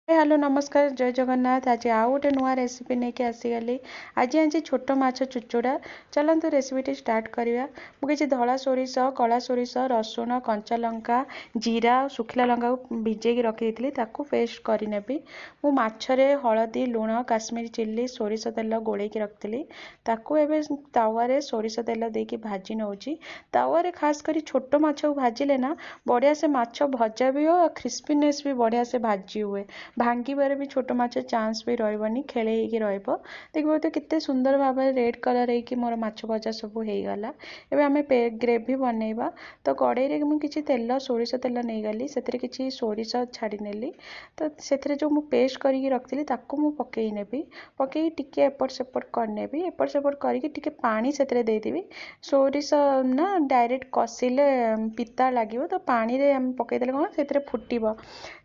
Hello नमस्कार जय जगन्नाथ। आज आउ गोटे नुआ रेसिपी नहीं आसीगली। आज आज छोट माछ चुचुड़ा। चलतु रेसिपीटी स्टार्ट करवा। मुझे धला सोरिष कला सोरिष रसुण कंचा लंका जीरा सुखिला लंका भिजेकी रखी ताकू पेस्ट करनेबी। मु माछरे हलदी लुण काश्मीरी चिल्ली सोरिष तेल गोलेकी रखी ताकू एबे तावारे सोरिष तेल देकी भाजी नौची। तावारे खास करी छोट माछ को भाजिले ना बढ़िया से माछ भजा भी हो क्रिस्पीनेस भी बढ़िया से भाजी हुए। भांगिबार भी छोट माछ चांस भी रही खेले देखिए तो कितने सुंदर भाव रेड कलर होगी मोर माछ भजा सब हो गला। एबे आमे ग्रेवी बनैबा तो कड़ाई रे मुझे तेल सोरिष तेल नहीं गली से किसी सोरिष छाड़ी नेली। तो से जो मु पेस्ट करके रखी मु पकई नेबी। पकई टिके एपट सेपट करनेबी। एपट सेपट करके टिके पानी से देदेवी। सोरिष ना डायरेक्ट कषिले पिता लगे तो पानी रे हम पकईदे कौन से फुटब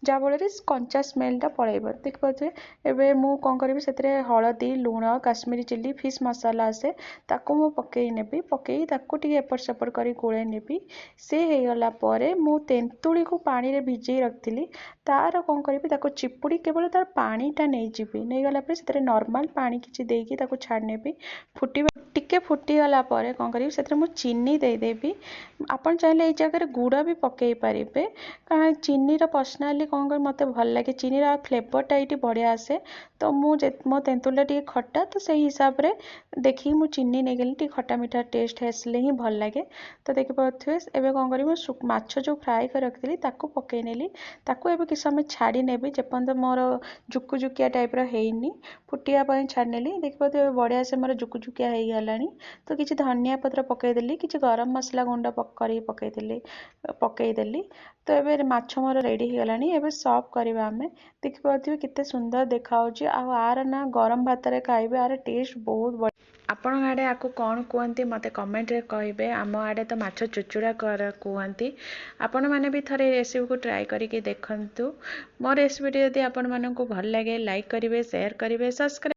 जहाँफल कंचा स्मेल पलैब। देखिए एवं मु कौन करी से हलदी लुण काश्मीरी चिल्ली फिश मसाला आसे ताकू मु पकई नेबी। पकई ताकू टिके एपट सेपट कर गोले नेबी। से हो गला परे मु तेंतुली को पानी रे भिजई रखी तार कौन करी ताकू चिपुड़ी केवल तार पानीटा नहीं जीवी नहीं गला से नॉर्मल पानी किसी देकी ताकू छाड़नेबी। फुटी टिके फुटीगला कौन करी से मु चीनी देदेवी। आपन चाहिए ये जगह गुड़ भी पकई पारे कारण चीनी पर्सनाली कौन कर मत भल लगे चीनी फ्लेवरटा ये बढ़िया आसे। तो मो तेंतुलटा टे खट्टा तो से हिसाब से देखी मु चीनी नहीं गली टे खट्टा मीठा टेस्ट आसले ही भल लगे। तो देखिए एवं कौन करी माछ जो फ्राए कर रखी पकई नेली ताकू एवं किस समय छाड़ी नेबी जेपर्यंत मोर जुकु जुकिया टाइप रही फुटिया छाड़ी नेली। देखिए बढ़िया से मोर जुकु जुकिया हो गला। तो किसी धनिया पत्र पकईदेली किसी गरम मसला गुंड पकईदेली। तो ये माछ मोर रेडी हो गलानी। एबे सर्व करवा आमे। देखिए कितने सुंदर देखा आर ना गरम भात रे खाइबे आर टेस्ट बहुत बढ़िया। आपण आड़े आपको कौन कहते मत कमेंट रे कहिबे। आम आड़े तो माछ चुचुड़ा कहती। आपण मैंने भी थरे रेसिपी को ट्राई करके देखंतु। मो रेसिपी यदि आपण मानक भल लगे लाइक करेंगे शेयर करेंगे सब्सक्राइब